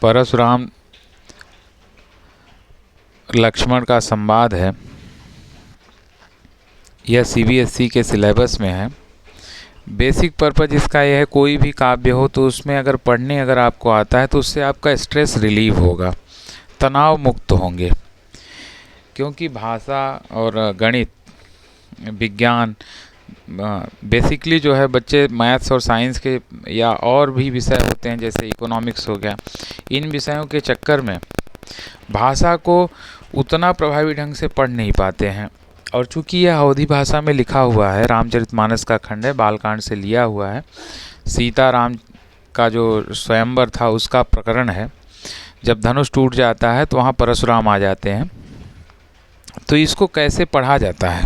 परशुराम लक्ष्मण का संवाद है। यह सीबीएसई के सिलेबस में है। बेसिक पर्पज इसका यह है, कोई भी काव्य हो तो उसमें अगर आपको आता है तो उससे आपका स्ट्रेस रिलीव होगा, तनाव मुक्त होंगे। क्योंकि भाषा और गणित, विज्ञान, बेसिकली जो है बच्चे मैथ्स और साइंस के या और भी विषय होते हैं जैसे इकोनॉमिक्स हो गया, इन विषयों के चक्कर में भाषा को उतना प्रभावी ढंग से पढ़ नहीं पाते हैं। और चूंकि यह अवधी भाषा में लिखा हुआ है, रामचरितमानस का खंड है, बालकांड से लिया हुआ है, सीताराम का जो स्वयंवर था उसका प्रकरण है। जब धनुष टूट जाता है तो वहाँ परशुराम आ जाते हैं। तो इसको कैसे पढ़ा जाता है,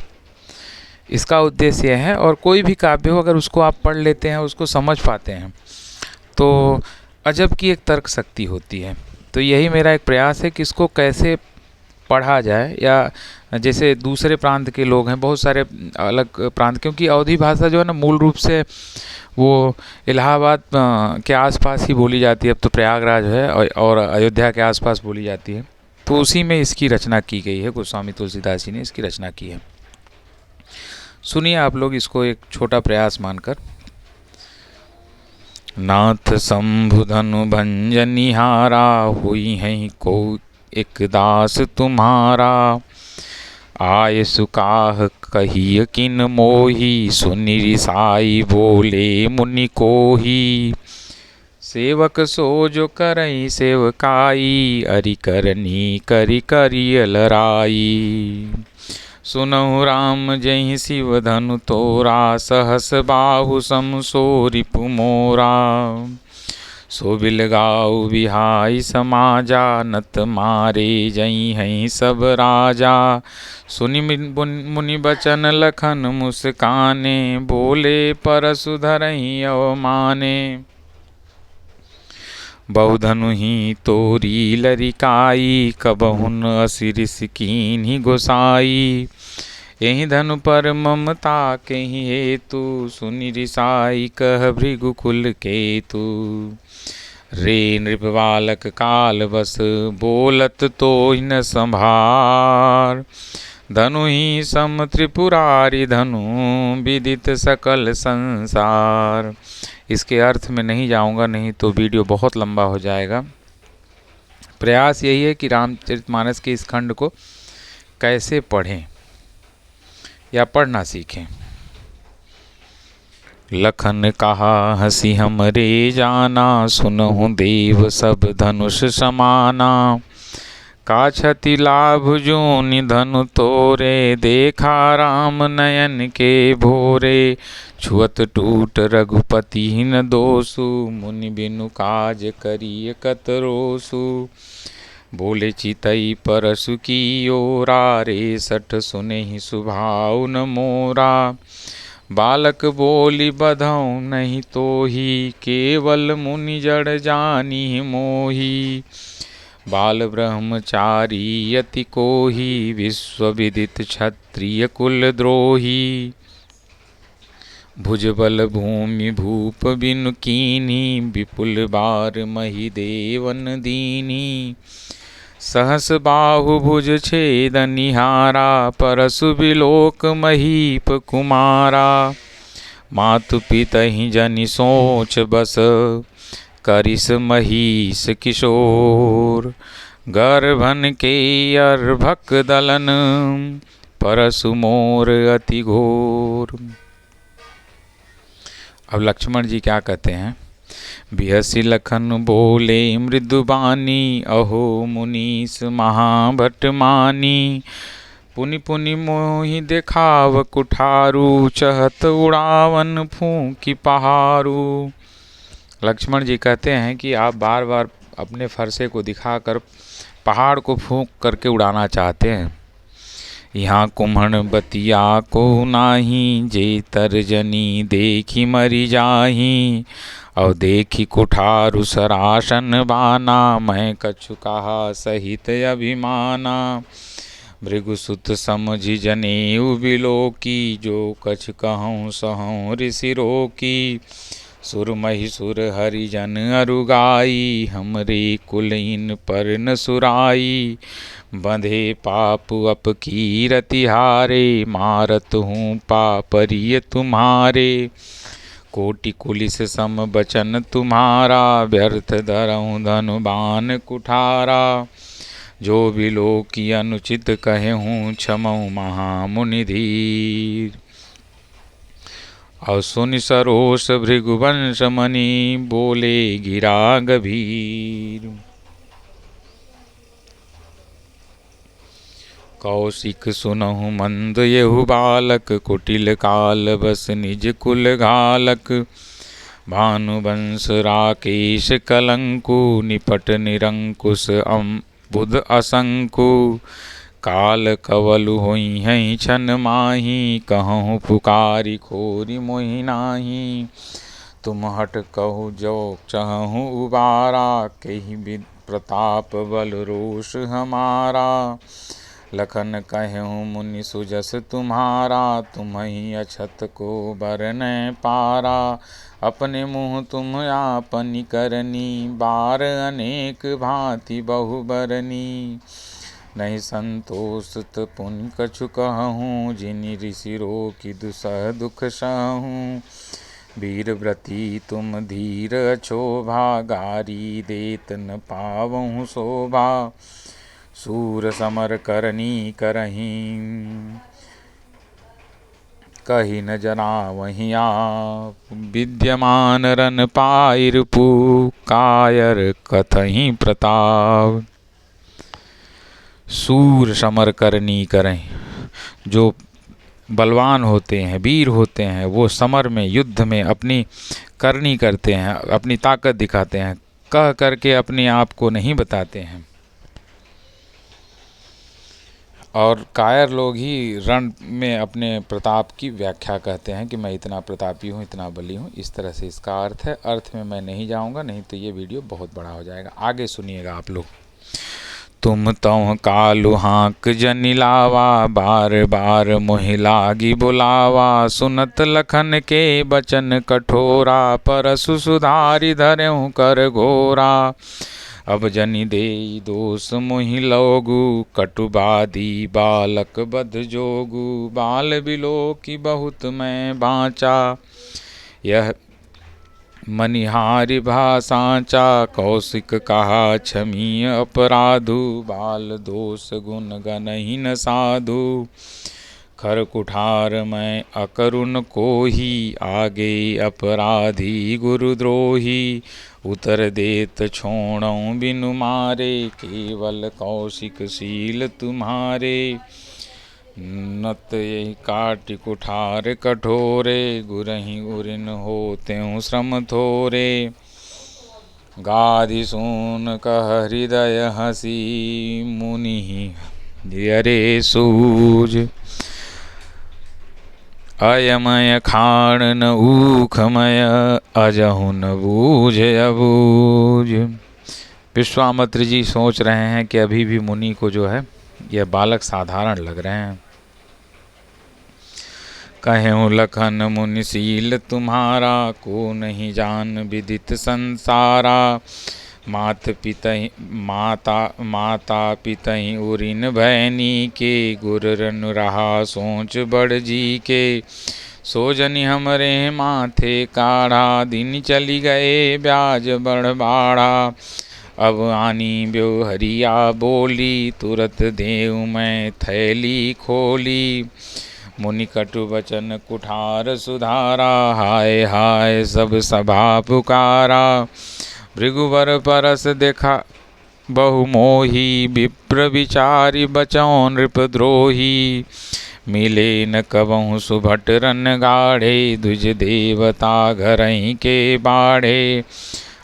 इसका उद्देश्य यह है। और कोई भी काव्य हो, अगर उसको आप पढ़ लेते हैं, उसको समझ पाते हैं, तो अजब की एक तर्क शक्ति होती है। तो यही मेरा एक प्रयास है कि इसको कैसे पढ़ा जाए। या जैसे दूसरे प्रांत के लोग हैं, बहुत सारे अलग प्रांत, क्योंकि अवधी भाषा जो है ना मूल रूप से वो इलाहाबाद के आसपास ही बोली जाती है। अब तो प्रयागराज है और अयोध्या के आसपास बोली जाती है। तो उसी में इसकी रचना की गई है, गोस्वामी तुलसीदास जी ने इसकी रचना की है। सुनिए आप लोग इसको एक छोटा प्रयास मानकर। नाथ शंभु धनु भंजनिहारा, हुई है को एक दास तुम्हारा। आय सुकाह कहिय किन मोही, सुनि रिसाई बोले मुनि कोही। सेवक सो जो करई सेवकाई, अरि करनी करि करिय लराई। सुनहु राम जहि शिव धनु तोरा, सहस बाहु सम सो रिपु मोरा। सो बिलगाऊ बिहाई समाजा, नत मारे जई हैं सब राजा। सुनि मुनि बचन लखन मुस्काने, बोले परसु धरहि अवमाने। बहुधनु ही तोरी लरिकाई, कबहुन असिरिस कीन्ही गोसाई। यही धनु पर ममता कहि हेतु, सुनि रिसाई कह भृगुकुल केतु। रे नृप बालक काल बस, बोलत तो न संभार। धनु ही सम त्रिपुरारी धनु, विदित सकल संसार। इसके अर्थ में नहीं जाऊंगा, नहीं तो वीडियो बहुत लंबा हो जाएगा। प्रयास यही है कि रामचरितमानस के इस खंड को कैसे पढ़ें या पढ़ना सीखें। लखन कहा हंसी हमरे जाना, सुनहु देव सब धनुष समाना। का छति लाभ जोनि धनु तोरे, देखा राम नयन के भोरे। छुअत टूट रघुपति न दोसु, मुनि बिनु काज करिय कतरोसु। बोले चितई परसु की ओरा, रे सठ सुनेहि सुभाव न मोरा। बालक बोली बधौ नहीं तोही, केवल मुनि जड़ जानी मोही। बाल ब्रह्मचारी यति कोही, विश्वविदित क्षत्रिय कुल द्रोही। भुजबल भूमि भूप बिनु कीन्ही, विपुल बार मही देवन दीनी। सहस बाहु भुज छेद निहारा, परसु बिलोक महीप कुमारा। मातु पितहि जनि सोच बस, करिस महिष किशोर। गर्भन के अर्भक दलन, परसु मोर अति घोर। अब लक्ष्मण जी क्या कहते हैं। बिहसी लखन बोले मृदुबानी, अहो मुनीस महाभट मानी। पुनि पुनि मोहि देखाव कुठारू, चहत उड़ावन फूंकी पहारू। लक्ष्मण जी कहते हैं कि आप बार बार अपने फरसे को दिखाकर पहाड़ को फूंक करके उड़ाना चाहते हैं। यहाँ कुम्हण बतिया को नाही, जे तर्जनी देखी मरी जाही। और देखी कुठारु सरासन बाना, मैं कछु कहा सहित अभिमाना। भृगुसुत समझि जनेऊ बिलोकी, जो कछ कहूँ सहूँ ऋषि रोकी। सुर महिसुर हरिजन अरुगाई, हमरे कुल इन पर न सुराई। बंधे पाप अपकीरति हारे, मारत हूँ पापरिय तुम्हारे। कोटि कुलिस सम बचन तुम्हारा, व्यर्थ धरऊँ धनुबान कुठारा। जो बिलो की अनुचित कहे हूँ, क्षमऊ महामुनि धीर। और सुनि सरोष भृगुवंश मणि, बोले गिरा गभीर। कौशिक सुनहु मंद येहु बालक, कुटिल काल बस निज कुल घालक। भानुवंश राकेश कलंकु, निपट निरंकुश बुध असंकु। काल कवल होई हैं छन माही, कहूँ पुकारी खोरी मोहि नाही। तुम हट कहु जो चहु उबारा, कही विद प्रताप बल रोष हमारा। लखन कहूँ मुनि सुजस तुम्हारा, तुम्हि अछत को बरनै पारा। अपने मुँह तुम आपनि करनी, बार अनेक भांति बहु बरनी। नहीं संतोषत पुनि कछु कहूँ, जिनि ऋषि रोकि दुसह दुख सहूँ। वीर व्रती तुम धीर अछोभा, गारी देत न पावहु शोभा। सूर समर करनी करहीं, कही न जनावहीं आप। विद्यमान रन पाइरपु, कायर कथहीं प्रताप। सूर समर करनी करें, जो बलवान होते हैं, वीर होते हैं, वो समर में, युद्ध में अपनी करनी करते हैं, अपनी ताकत दिखाते हैं, कह करके अपने आप को नहीं बताते हैं। और कायर लोग ही रण में अपने प्रताप की व्याख्या कहते हैं कि मैं इतना प्रतापी हूँ, इतना बली हूँ। इस तरह से इसका अर्थ है। अर्थ में मैं नहीं जाऊँगा, नहीं तो ये वीडियो बहुत बड़ा हो जाएगा। आगे सुनिएगा आप लोग। तुम तौं कालु हाँक जनि लावा, बार बार मोहि लागी बुलावा। सुनत लखन के बचन कठोरा, परसु सुधारि धरऊँ कर घोरा। अब जनि देई दोष मोहि लोगु, कटुबादी बालक बध जोगु। बाल बिलोकि बहुत मैं बाँचा, यह मनिहारि भाषाचा। कौशिक कहा क्षमीय अपराधु, बाल दोष गुण गनहि न साधु। खर कुठार मैं अकरुण कोही, आगे अपराधी गुरुद्रोही। उतर देत छोड़ऊँ बिनु मारे, केवल कौशिक शील तुम्हारे। नत यही काटि कुठार कठोरे, गुरहि उरिन होतें श्रम थोरे। गाधि सून कह हृदय हसी, मुनि धीरे सूझ। अयमय खाण न ऊखमय, अजहु न बूझ अबूझ। विश्वामित्र जी सोच रहे हैं कि अभी भी मुनि को जो है यह बालक साधारण लग रहे हैं। कहूँ लखन मुनिशील तुम्हारा, को नहीं जान विदित संसारा। माता पितहि उरिन भैनी के, गुर रन रहा सोच बड़ जी के। सो जनि हमरे माथे काढ़ा, दिन चली गए ब्याज बढ़ बाढ़ा। अब आनी ब्योहरिया बोली, तुरत देव मैं थैली खोली। मुनि कटु वचन कुठार सुधारा, हाय हाय सब सभा पुकारा। भृगुवर परस देखा बहु मोही, विप्र विचारी बचौं नृपद्रोही। मिले न कबहु सुभट रन गाढ़े, द्विज देवता घरहीं के बाढ़े।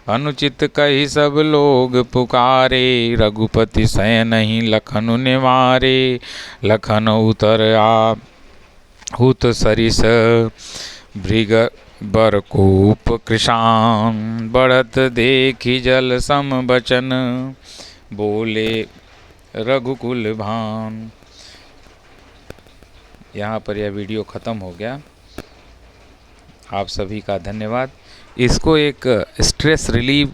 अनुचित कही सब लोग पुकारे, रघुपति सयनहि लखनु निवारे। लखन उतर आ हुत सरिस, भृग बरकूप कृशान। बढ़त देखी जल सम बचन, बोले रघुकुल भान। यहाँ पर यह वीडियो ख़त्म हो गया। आप सभी का धन्यवाद। इसको एक स्ट्रेस रिलीव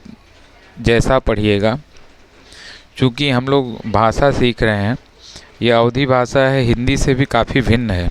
जैसा पढ़िएगा। चूँकि हम लोग भाषा सीख रहे हैं, ये अवधी भाषा है, हिंदी से भी काफ़ी भिन्न है।